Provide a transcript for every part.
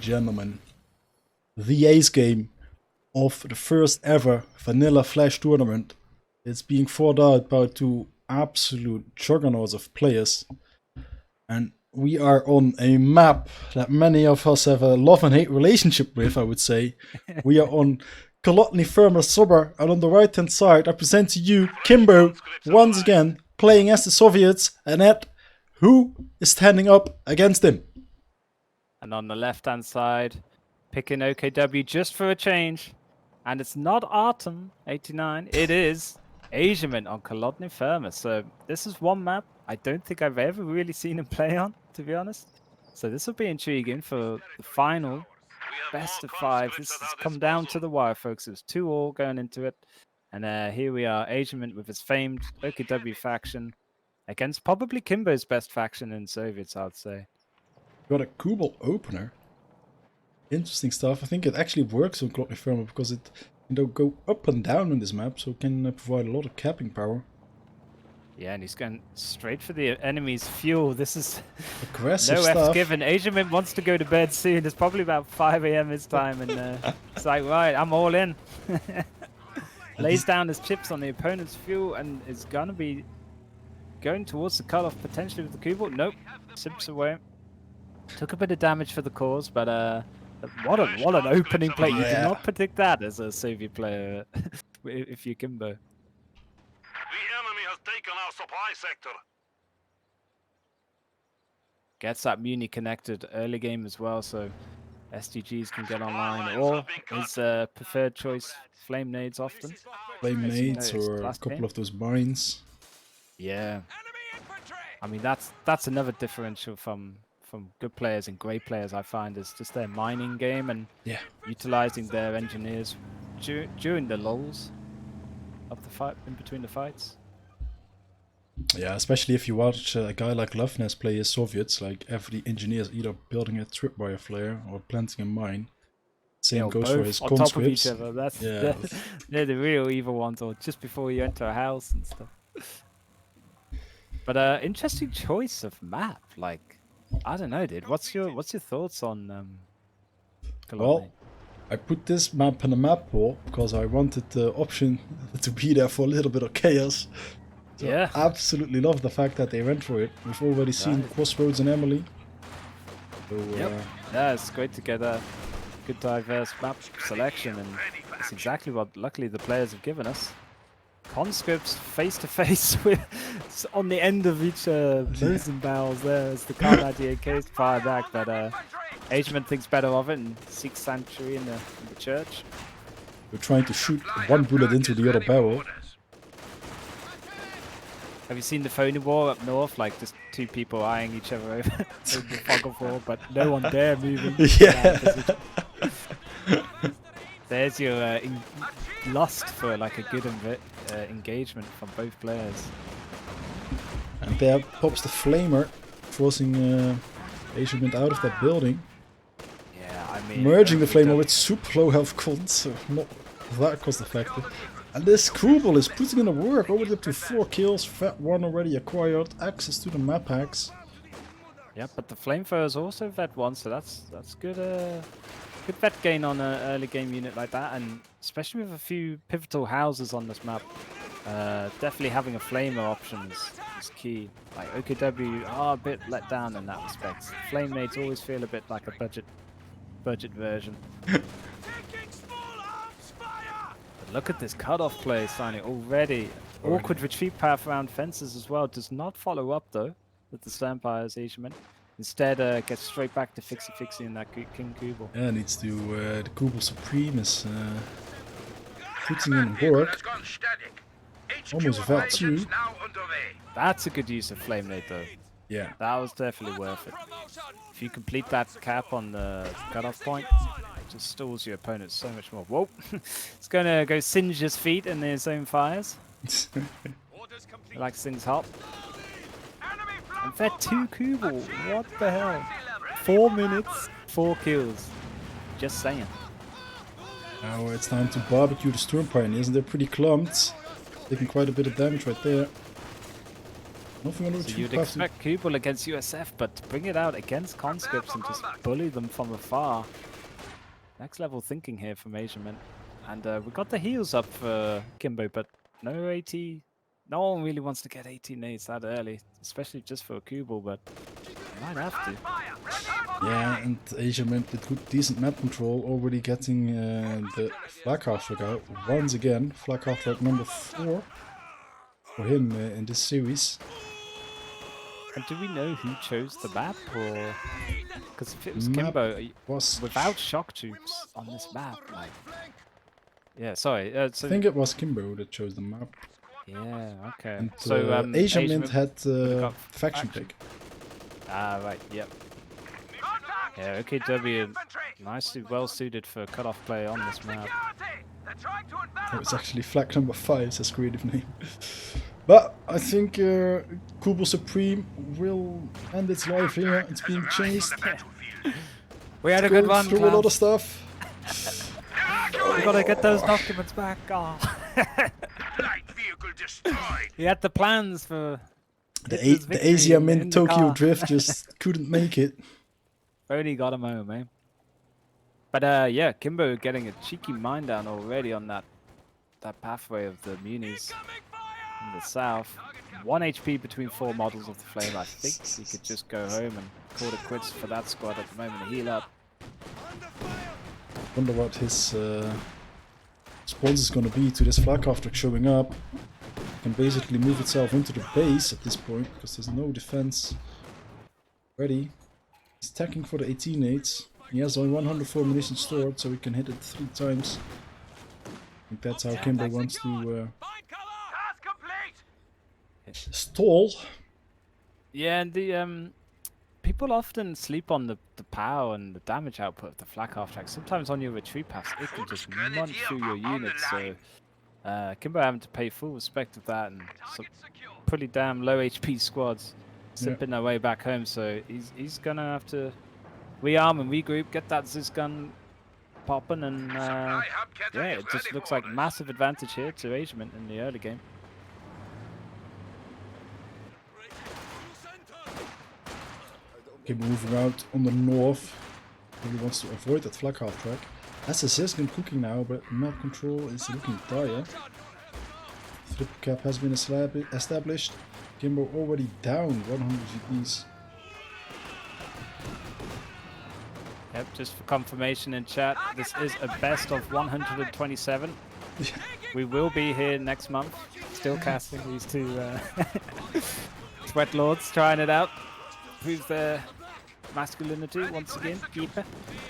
and gentlemen, the ace game of the first ever Vanillaflash tournament. It's being fought out by two absolute juggernauts of players. And we are on a map that many of us have a love and hate relationship with, I would say. We are on Kolotny Firma Sober, and on the right hand side I present to you Kimbo, once again, playing as the Soviets, and Ed, who is standing up against him. And on the left hand side, picking OKW just for a change. And it's not Artem 89, it is Asiamint on Kolotny Firma. So this is one map I don't think I've ever really seen him play on, to be honest. So this will be intriguing for the final best of 5. This has come down to the wire, folks. It was 2-2 going into it. And here we are, Asiamint with his famed OKW faction against probably Kimbo's best faction in Soviets, I'd say. Got a Kubel opener. Interesting stuff. I think it actually works on Kolotny Firma because it can go up and down on this map, so it can provide a lot of capping power. Yeah, and he's going straight for the enemy's fuel. This is aggressive no stuff. F's given. Asiamint wants to go to bed soon. It's probably about 5 AM his time, and it's like, right, I'm all in. Lays down his chips on the opponent's fuel and is gonna be going towards the cutoff potentially with the Kubel. Nope, sips away. Took a bit of damage for the cause, but what an opening play. You did not predict that as a Soviet player if you're Kimbo. The enemy has taken our supply sector. Gets that Muni connected early game as well, so SDGs can get online, or his preferred choice, flame nades often. Flame nades or a couple of those mines. Yeah. I mean, that's another differential from good players and great players, I find, is just their mining game and utilizing their engineers during the lulls of the fight, in between the fights. Yeah, especially if you watch a guy like Loveness play as Soviets, like every engineer is either building a tripwire flare or planting a mine. Same goes for his on conscripts. top of each other. They're the real evil ones, or just before you enter a house and stuff. But interesting choice of map. Like, I don't know, dude. What's your thoughts on Kolotny? Well, I put this map in the map pool because I wanted the option to be there for a little bit of chaos. So yeah, I absolutely love the fact that they went for it. We've already seen Crossroads and Emily. So, yeah, it's great to get a good diverse map selection, and it's exactly what luckily the players have given us. Conscripts face to face with on the end of each Mosin barrels there as the Kar 98Ks fire back, but Asiamint thinks better of it and seeks sanctuary in the church. We're trying to shoot one bullet into the other barrel. Have you seen the phony war up north? Like just two people eyeing each other over the fog of war, but no one dare moving. Yeah. There's your lust for like a good engagement from both players. And there pops the flamer, forcing Asiamint out of that building. Yeah, I mean, merging the flamer with super low health cons, so not that cost effective. And this Kubel is putting in the work, already up to 4 kills, Vet 1 already acquired, access to the map hacks. Yeah, but the flamethrower is also Vet 1, so that's good. Good vet gain on an early game unit like that, and especially with a few pivotal houses on this map. Definitely having a flamer option is key. Like OKW are a bit let down in that respect. Flame nades always feel a bit like a budget version. But look at this cutoff play, Signing already. Awkward retreat path around fences as well. Does not follow up though with the Stampires Asiamint. Instead, gets straight back to fixie in that King Kubel. Yeah, needs to. The Kubel Supreme is putting in work. Almost Vet 2. That's a good use of Flame Nade though. Yeah. That was definitely worth it. If you complete that cap on the cutoff point, it just stalls your opponent so much more. Whoa! It's gonna go singe his feet in his own fires. He likes things hot. And Vet 2 Kubel, what the hell? 4 minutes, 4 kills. Just saying. Now it's time to barbecue the Storm Pioneers, and they're pretty clumped. Taking quite a bit of damage right there. Nothing under So too you'd puffy. expect Kubel against USF, but to bring it out against conscripts and just bully them from afar. Next level thinking here from Asiamint. And we got the heals up for Kimbo, but no AT. No one really wants to get 18 nades that early, especially just for a Kubel, but might have to. Yeah, and Asiamint with good, decent map control already getting the flag half track out once again. Flag half track number 4 for him in this series. And do we know who chose the map, or because if it was Map Kimbo, was without shock troops on this map, like, yeah, sorry. I So think it was Kimbo that chose the map. yeah, okay. And So Asiamint had would've got faction faction. pick. Ah, right, yep. Yeah, OKW nicely well suited for cutoff play on this map. Oh, it's actually flag number 5, says creative name. But I think Kubel Supreme will end its life here. It's being chased. We had a good Going one, through a lot of Klaus. stuff. We gotta get those documents back. Oh. Light vehicle destroyed. He had the plans for The Hitler's victory in Asiamint the Tokyo car. Drift just couldn't make it. Only got him home, eh? But yeah, Kimbo getting a cheeky mine down already on that pathway of the munis in the south. 1 HP between 4 models of the flame. I think he could just go home and call it quits for that squad at the moment to heal up. Wonder what his response is going to be to this flag half track showing up. Can basically move itself into the base at this point because there's no defense ready. He's attacking for the 18 nades. He has only 104 munitions stored, so he can hit it 3 times. I think that's how Kimbo wants to stall. Yeah, and the people often sleep on the power and the damage output of the flak half track. Sometimes on your retreat paths, it can just munch through your units. So Kimbo having to pay full respect of that, and some pretty damn low HP squads sipping their way back home. So he's gonna have to rearm and regroup, get that Ziz gun popping, and yeah, it just looks like massive advantage here to Asiamint in the early game. Kimbo moving out on the north. Really wants to avoid that flag half track. Has the Ziz gun cooking now, but map control is looking dire. Triple cap has been established. Kimbo already down 100 GPs. Yep, just for confirmation in chat, this is a best of 127. We will be here next month, still casting these two sweat lords, trying it out. Prove their masculinity once again, keeper.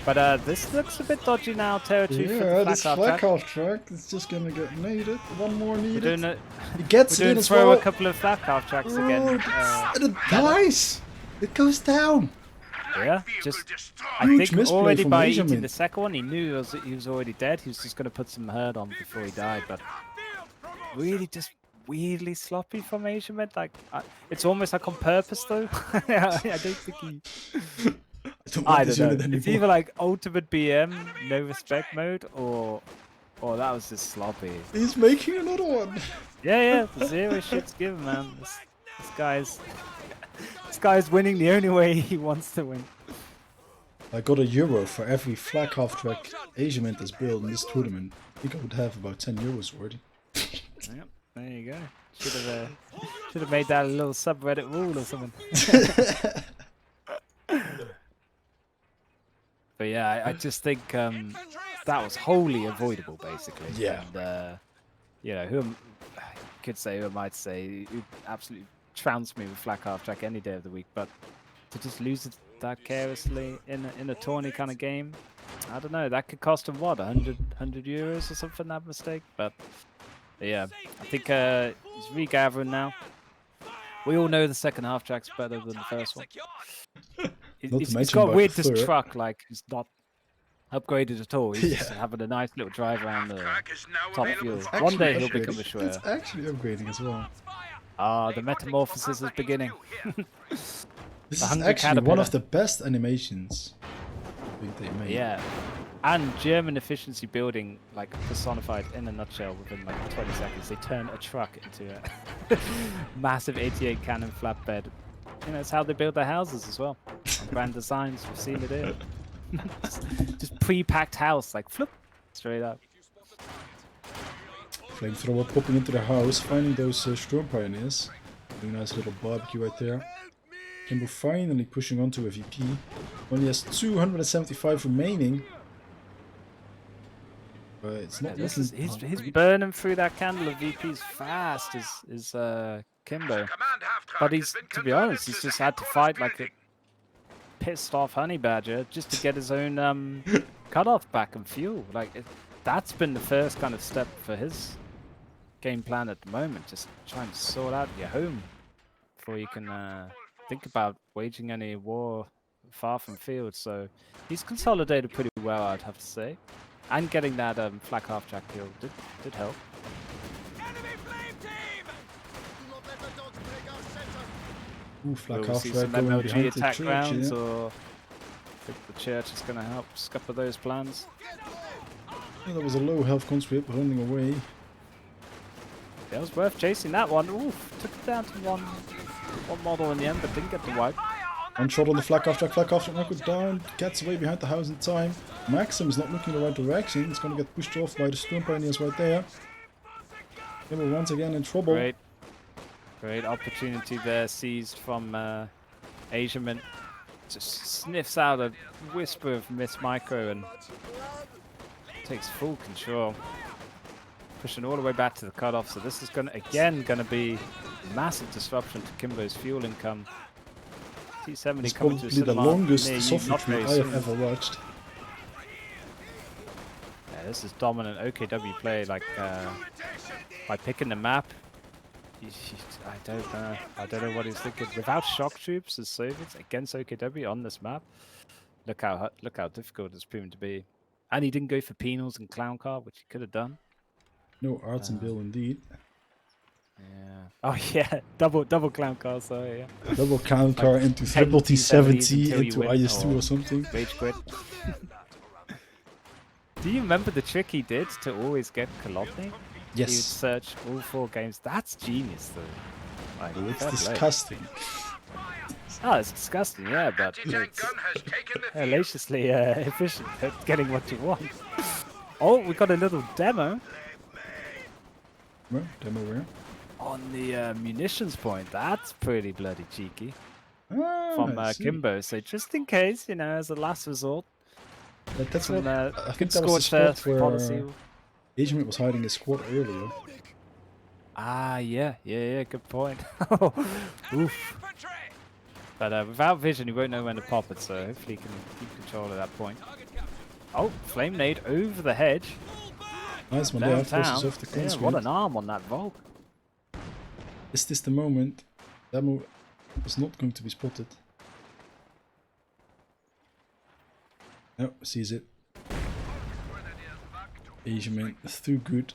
But this looks a bit dodgy now, territory for Yeah, the this flag flag half track. half track is just gonna get naded. One more We're needed. doing, He gets we're it in doing as throw well. a couple of flag half tracks Oh, again. and it dies! It goes down! Yeah, just I Huge think misplay already from by Asiamint. eating the second one, he knew he was already dead. He was just going to put some hurt on before he died, but really just weirdly sloppy from Asiamint. Like it's almost like on purpose, though. I don't think he. I don't know. It's either like ultimate BM, no respect mode, or that was just sloppy. He's making another one! Yeah, the zero shit's given, man. This guy's winning the only way he wants to win. I got €1 for every flag half track Asiamint has built in this tournament. I think I would have about €10 already. Yep, there you go. Should have made that a little subreddit rule or something. But yeah, I just think that was wholly avoidable, basically. Yeah. And, you know, who could say, who might say, who absolutely trounced me with flag half track any day of the week, but to just lose it that carelessly in a tourney kind of game, I don't know. That could cost him what, 100 euros or something, that mistake. But yeah, I think he's regathering now. We all know the second half track's better than the first one. It's got a weird this truck, like it's not upgraded at all. He's just having a nice little drive around the top fuel. One day he'll become a Schwer. It's actually upgrading as well. Ah, the metamorphosis is beginning. This is actually one of the best animations I think they made. Yeah, And German efficiency building, like personified in a nutshell within like 20 seconds. They turn a truck into a massive 88 cannon flatbed. You know, it's how they build their houses as well. On Grand Designs, we've seen it here. just pre-packed house, like flip, straight up. Flamethrower popping into the house, finding those Storm Pioneers. Doing a nice little barbecue right there. Kimbo finally pushing onto a VP. Only has 275 remaining. But it's not looking... He's burning through that candle of VPs fast, is Kimbo. But he's, to be honest, he's just had to fight like a pissed off honey badger just to get his own cutoff back and fuel. Like that's been the first kind of step for his game plan at the moment. Just trying to sort out your home before you can think about waging any war far from field. So he's consolidated pretty well, I'd have to say. And getting that flak half-track kill did help. Ooh, flak Will we see half-track some going MLG behind the attack church, rounds, yeah. or I think the church is going to help scupper those plans? Yeah, that was a low health conscript running away. Yeah, it was worth chasing that one. Oof, took it down to one model in the end, but didn't get the wipe. One shot on the flak half-track knock it down, gets away behind the house in time. Maxim is not looking in the right direction, he's going to get pushed off by the Storm Pioneers right there. Kimbo once again in trouble. Great opportunity there seized from Asiamint. Just sniffs out a whisper of Miss Micro and takes full control. Pushing all the way back to the cutoff, so this is gonna be massive disruption to Kimbo's fuel income. T70 It's coming to probably the longest soft not retreat very I have soon. ever watched. Yeah, this is dominant OKW play, like by picking the map. I don't know what he's thinking. Without shock troops as Soviets against OKW on this map, look how difficult it's proven to be. And he didn't go for penals and clown car, which he could have done. No arts and bill indeed. Yeah. Oh yeah, double clown car. Sorry, yeah. Double clown car Like into 10 triple T70 T70s into until you win, IS2 or something. Rage quit. Do you remember the trick he did to always get Kolodny? He would Yes. search all 4 games. That's genius, though. Like, Oh, it's fair play. disgusting. Oh, it's disgusting, yeah, but it's hellaciously efficient at getting what you want. Oh, we got a little demo Where? Demo where? on the munitions point. That's pretty bloody cheeky Ah, from I see. Kimbo. So just in case, you know, as a last resort, That's some what I think good that was the scorched spot earth where policy. Asiamint was hiding his squad earlier. Ah, yeah, good point. Oof. But without vision, you won't know when to pop it, so hopefully you can keep control of that point. Oh, flame nade over the hedge. Nice one there, Downtown. forces off the Yeah, conscript. what an arm on that Volk. Is this the moment? Demo was not going to be spotted. No, sees it. Asiamint, too good.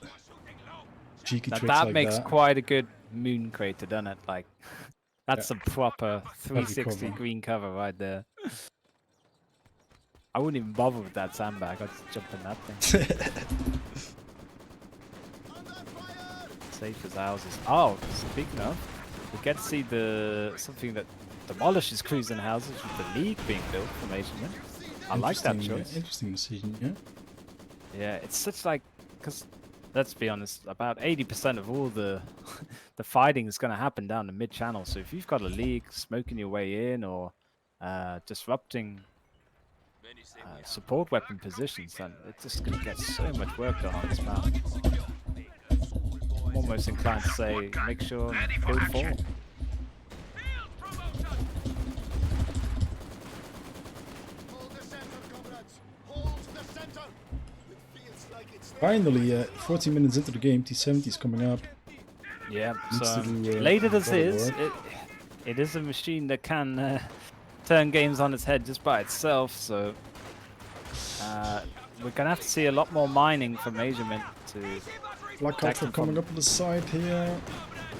Cheeky Now tricks that like makes that. quite a good moon crater, doesn't it? Like, that's a proper 360 cover. green cover right there. I wouldn't even bother with that sandbag. I'd just jump in that thing. Safe as houses. Oh, speaking of, we get to see something that demolishes cruising houses with the league being built from Asiamint. I like that choice. Interesting decision, yeah. Yeah, it's such like, because let's be honest, about 80% of all the fighting is going to happen down the mid-channel. So if you've got a league smoking your way in or disrupting support weapon positions, then it's just going to get so much work done on this map. I'm almost inclined to say, make sure and build forward. Finally, 14 minutes into the game, T70 is coming up. Yeah, Needs so to do, late as better is, work. it is a machine that can turn games on its head just by itself, so we're going to have to see a lot more mining from Asiamint to Black attack Culture them coming from- up on the side here.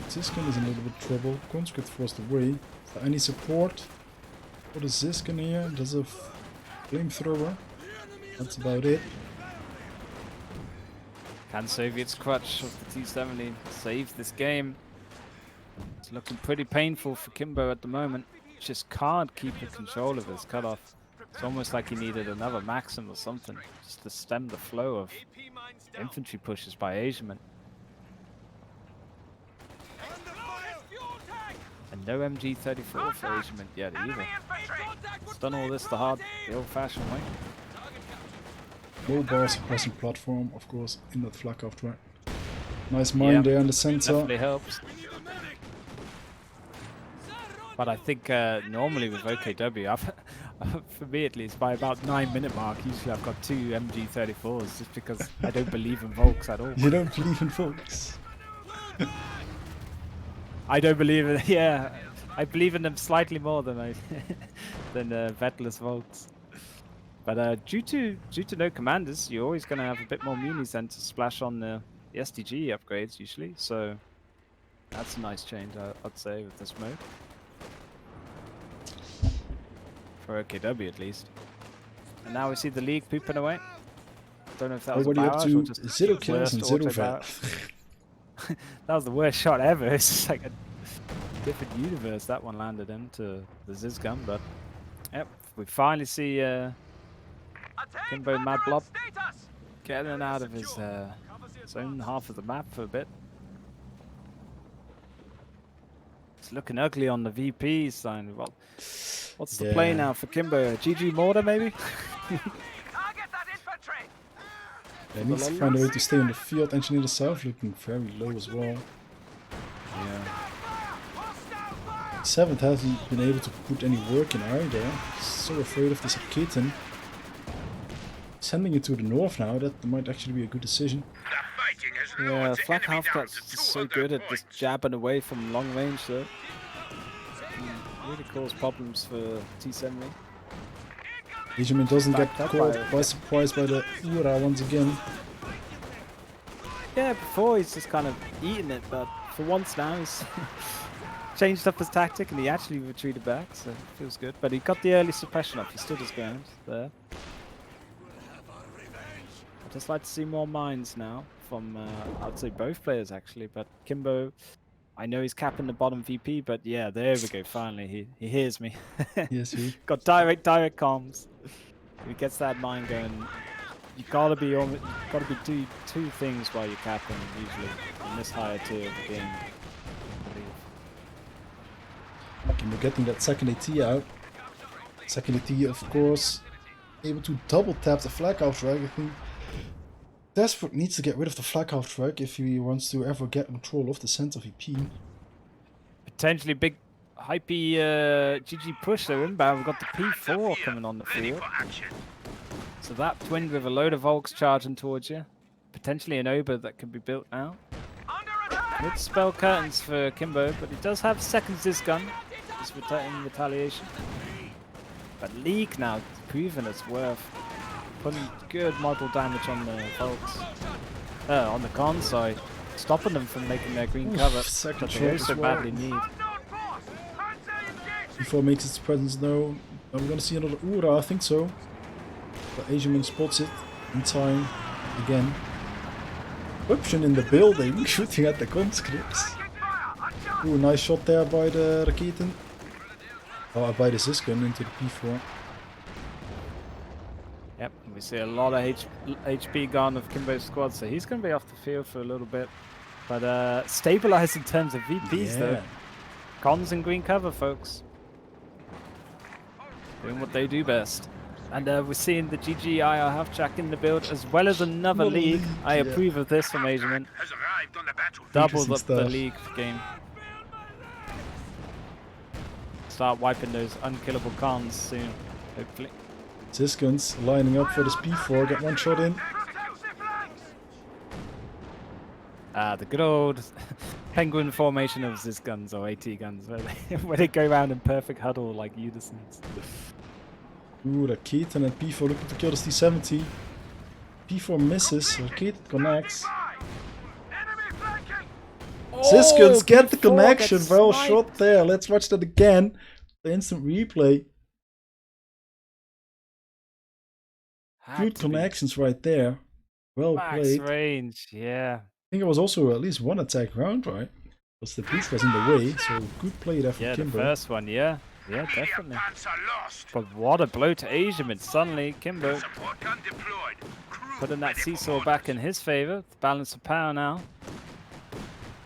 Ziskin is in a little bit of trouble. Conscript forced away. Is there any support for the Ziskin here? Does a flamethrower? That's about it. Can Soviet's crutch of the T-70 save this game? It's looking pretty painful for Kimbo at the moment. Just can't keep the control of his cutoff. It's almost like he needed another Maxim or something, just to stem the flow of infantry pushes by Asiamint. And no MG34 for Asiamint yet either. He's done all this the old-fashioned way. Mobile suppressing platform, of course, in that flak after. Nice mine there in the center. Definitely helps. But I think normally with OKW, for me at least, by about 9-minute mark, usually I've got 2 MG34s just because I don't believe in Volks at all. You don't believe in Volks? I don't believe in, yeah, I believe in them slightly more than Vettel's Volks. But due to no commanders, you're always going to have a bit more munis then to splash on the SDG upgrades usually. So that's a nice change, I'd say, with this mode. For OKW at least. And now we see the league pooping away. Don't know if that was Already a up barrage or to just 0 kills and worst 0 auto vet. barrage. That was the worst shot ever. It's just like a different universe that one landed into the Ziz gun, but yep, we finally see Kimbo Mad Blob getting out of his own half of the map for a bit. It's looking ugly on the VP sign. Well, what's the play now for Kimbo? GG Mortar maybe? He needs to find a way to stay on the field. Engineer the South looking very low as well. Yeah. 7th hasn't been able to put any work in either. So afraid of this Kitten. Sending it to the north now, that might actually be a good decision. Yeah, Flak Halfcat's so good at just jabbing away from long range though. Can really cause problems for T-70. Asiamint doesn't get Backed up caught by surprise by the Ura once again. Yeah, before he's just kind of eating it, but for once now he's changed up his tactic and he actually retreated back, so it feels good. But he got the early suppression up, he stood his ground there. I'd just like to see more mines now from, I'd say both players actually, but Kimbo, I know he's capping the bottom VP, but yeah, there we go, finally, he hears me. Yes, he. Got direct comms. If he gets that mine going, you gotta be do two things while you're capping usually in this higher tier of the game. Kimbo getting that second AT out. Second AT, of course, able to double tap the flag out track. I think Desperate needs to get rid of the flag out track if he wants to ever get control of the center VP. Potentially big hypey GG push though inbound. We've got the P4 coming on the field. So that twinned with a load of Volks charging towards you. Potentially an Ober that can be built now. Good spell curtains for Kimbo, but he does have second Ziz gun. Just in retaliation. But League now proving its worth. Putting good model damage on the Volks. On the con side. Stopping them from making their green cover that they so badly need. Before makes its presence known. Are we gonna see another Ura? I think so. But Asiamint spots it in time again. Eruption in the building, shooting at the conscripts. Ooh, nice shot there by the Raketen. Oh, by the Ziz gun into the P4. Yep, we see a lot of HP gone of Kimbo's squad, so he's going to be off the field for a little bit. But stabilized in terms of VPs though. Cons and green cover, folks. Doing what they do best. And we're seeing the GG IR half-track in the build, as well as another league. I approve of this from Asiamint. Doubles up the league game. Start wiping those unkillable cons soon, hopefully. Ziz guns lining up for this P4, get one shot in. The good old penguin formation of Ziz guns or AT guns, where they go around in perfect huddle like unisons. Ooh, Raketen and P4 looking to kill this T-70. P4 misses, Raketen connects. Ziz guns get the connection, well shot there. Let's watch that again. The instant replay. Good connections right there. Well Max played. range, yeah. I think it was also at least one attack round, right? Because the beast was in the way, so good play there from Yeah, the Kimbo. first one, yeah. Yeah, definitely. Panzer lost. But what a blow to Asiamint. Suddenly, Kimbo Support gun deployed. Crew putting that ready for seesaw back in orders. his favor. Balance of power now.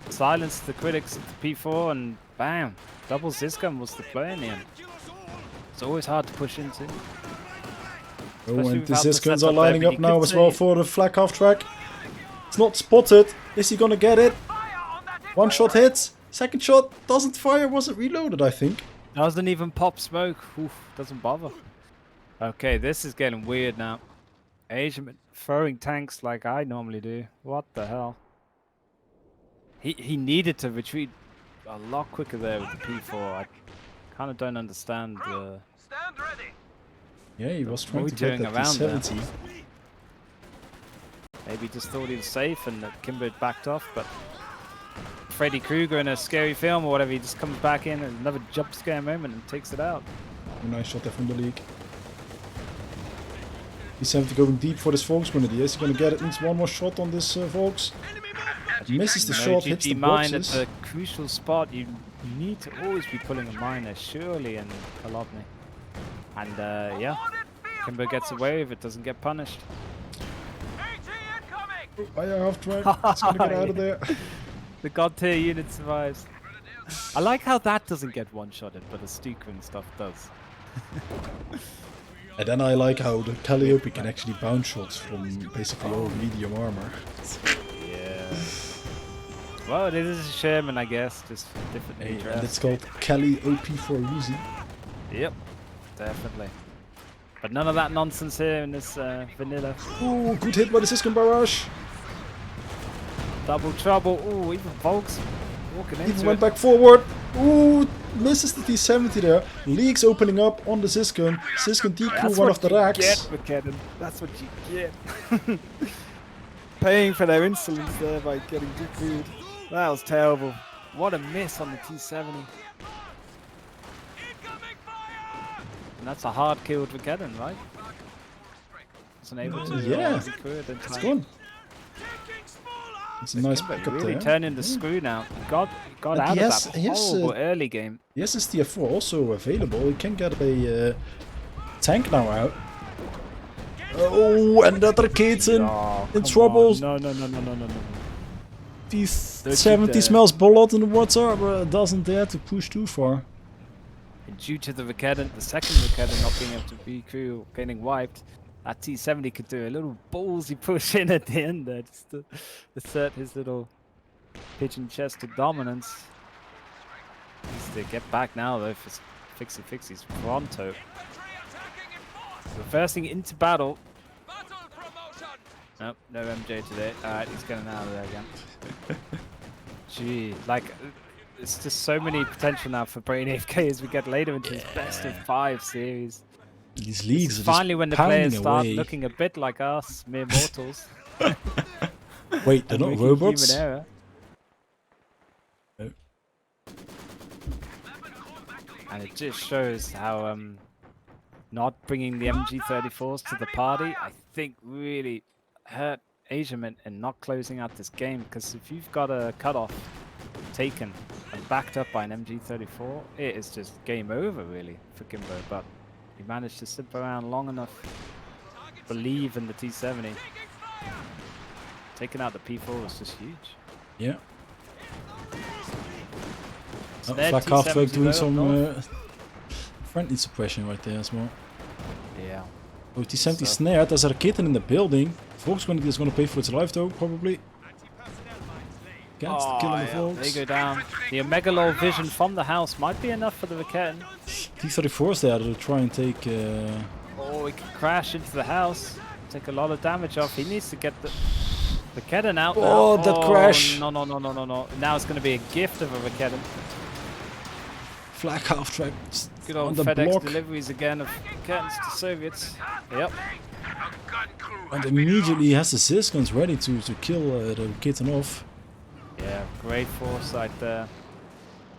Silenced the critics of the P4 and bam. Double Ziscam was the play in the end. It's always hard to push into. Oh, Especially and the without the Ziskans are setup there, lining but up you now could as well say- for the flag half track. It's not spotted. Is he gonna get it? One shot hits. Second shot doesn't fire. Wasn't reloaded, I think. Doesn't even pop smoke. Oof, doesn't bother. Okay, this is getting weird now. Asiamint throwing tanks like I normally do. What the hell? He needed to retreat a lot quicker there with the P4. I kind of don't understand the... Stand ready. Yeah, he was trying to get motoring that around there. T70. Maybe he just thought he was safe and that Kimbo had backed off, but Freddy Krueger in a scary film or whatever, he just comes back in and another jump scare moment and takes it out. A nice shot there from the league. T70 going deep for this Volks grenadier. Is he gonna get at least one more shot on this Volks? Misses the shot, hits the GG mine at boxes. the crucial spot. You need to always be pulling a miner, surely, in Kolodny. And yeah, Kimbo gets away with it, doesn't get punished. Fire half track. It's gonna get out of there. The god tier unit survives. I like how that doesn't get one-shotted, but the Stuka and stuff does. And then I like how the Calliope can actually bounce shots from basically all medium armor. Yeah. Well, it is a Sherman, I guess, just differently And dressed. it's called Calliope for a reason. Yep, definitely. But none of that nonsense here in this vanilla. Ooh, good hit by the Siskin barrage. Double trouble. Ooh, even Volks walking into Even went it. back forward. Ooh, misses the T70 there. Leaks opening up on the Siskin. Siskin decrew That's one what of the you racks. get, McKinnon. That's what you get. Paying for their insolence there by getting decrewed. That was terrible. What a miss on the T70. And that's a hard killed McKinnon, right? Wasn't able to Yeah, decrew it in It's time. gone. It's a nice Kimbo backup really there. turning the screw now. Got And out he has- of that he has, horrible early game. The SSTF4 also available. You can get a tank now out. Oh, another Katen Oh, in come trouble. on. No. These Don't you 70 dare. smells bullet in the water, but doesn't dare to push too far. And due to the Recadent, the second Recadent not being able to be crew getting wiped, that T70 could do a little ballsy push in at the end there just to assert his little pigeon-chested dominance. Needs to get back now though for Fixie's pronto. Reversing into battle. Nope, no MJ today. Alright, he's getting out of there again. Gee, like, it's just so many potential now for Brain AFK as we get later into this best of 5 series. These This leagues is are finally just when the pounding players start away. looking a bit like us, mere mortals. Wait, they're and not making robots? human error. No. And it just shows how not bringing the MG34s to the party, I think really hurt Asiamint in not closing out this game, because if you've got a cutoff taken and backed up by an MG34, it is just game over really for Kimbo, but he managed to sit around long enough, believe in the T70. Taking out the P4 was just huge. Yeah. So Oh, their Flak Halfway T70 doing though, some north. friendly suppression right there as well. Yeah. Oh, T70 So- snared. There's a kitten in the building. Volkswagen is going to pay for its life though, probably. Gets the kill on the They Volks. go down. The Omegalol vision from the house might be enough for the Raketten. T34's there to try and take... Oh, he can crash into the house. Take a lot of damage off. He needs to get the Raketten out now. Oh, that crash. No. Now it's going to be a gift of a Raketten. Flak half track Good on old the FedEx block. deliveries again of Rakettens to Soviets. Yep. A gun crew And has been immediately he has the Ziscans ready to kill the kitten off. Yeah, great foresight there.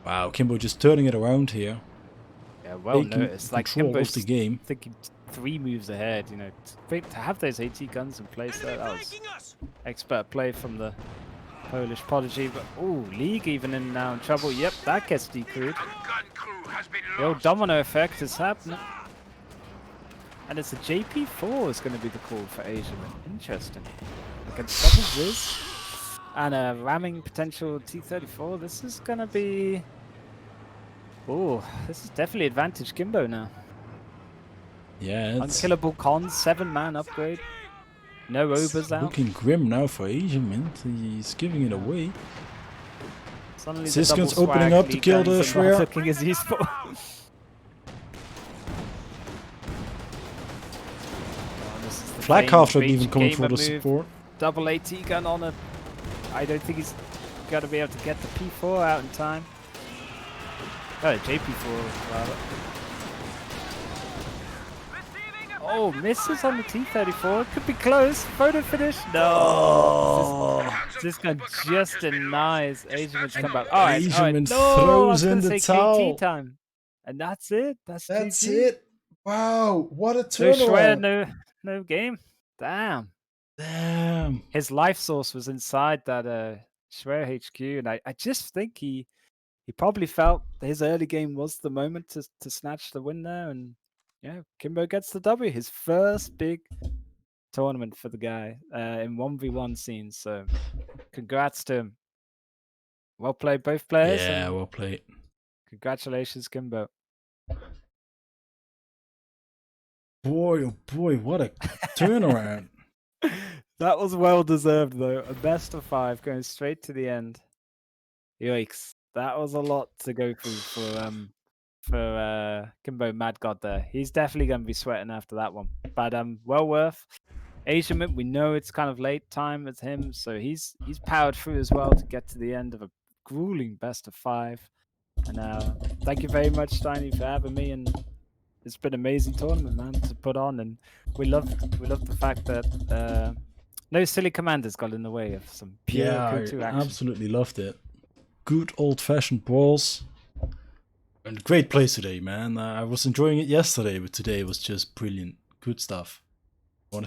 Wow, Kimbo just turning it around here. Yeah, well Taking noticed. Like control Kimbo's of the game. thinking 3 moves ahead. You know, to have those AT guns in place there, that was expert play from the Polish prodigy. But oh, League even in now in trouble. Yep, that gets decrewed. The old domino effect is happening. And it's a JP4 is going to be the call for Asiamint. Interesting. Against double Ziz and a ramming potential T-34. This is going to be... Oh, this is definitely advantage Kimbo now. Yeah, it's Unkillable cons, 7-man upgrade. No obers out. looking grim now for Asiamint. He's giving it away. Suddenly the Siskin's double opening swag up to lead kill the guns are not Schwer. looking as useful. Flakhaft not even coming for the support. Double AT gun on it. I don't think he's going to be able to get the P4 out in time. Oh, JP4 rather. Oh, misses on the T-34. Could be close. Photo finish. No. Oh. This guy just denies Asiamint's comeback. All right. Asiamint No, throws I was in gonna the say towel. KT time. And that's it. That's GG. it. Wow, what a So Schwer, turnaround. no game. Damn. Damn. His life source was inside that Schwer HQ, and I just think he probably felt his early game was the moment to snatch the win there, and yeah, Kimbo gets the W. His first big tournament for the guy in 1v1 scenes. So congrats to him. Well played, both players. Yeah, and well played. Congratulations, Kimbo. Boy, oh boy, what a turnaround. That was well deserved, though. A best of 5 going straight to the end. Yikes! That was a lot to go through for Kimbo Mad God there. He's definitely going to be sweating after that one. But well worth. Asiamint, we know it's kind of late time with him, so he's powered through as well to get to the end of a grueling best of 5. And thank you very much, Steiny, for having me. And it's been an amazing tournament, man, to put on. And we love the fact that no silly commanders got in the way of some pure Yeah, K2 I action. absolutely loved it. Good old-fashioned balls. And great plays today, man. I was enjoying it yesterday, but today was just brilliant. Good stuff.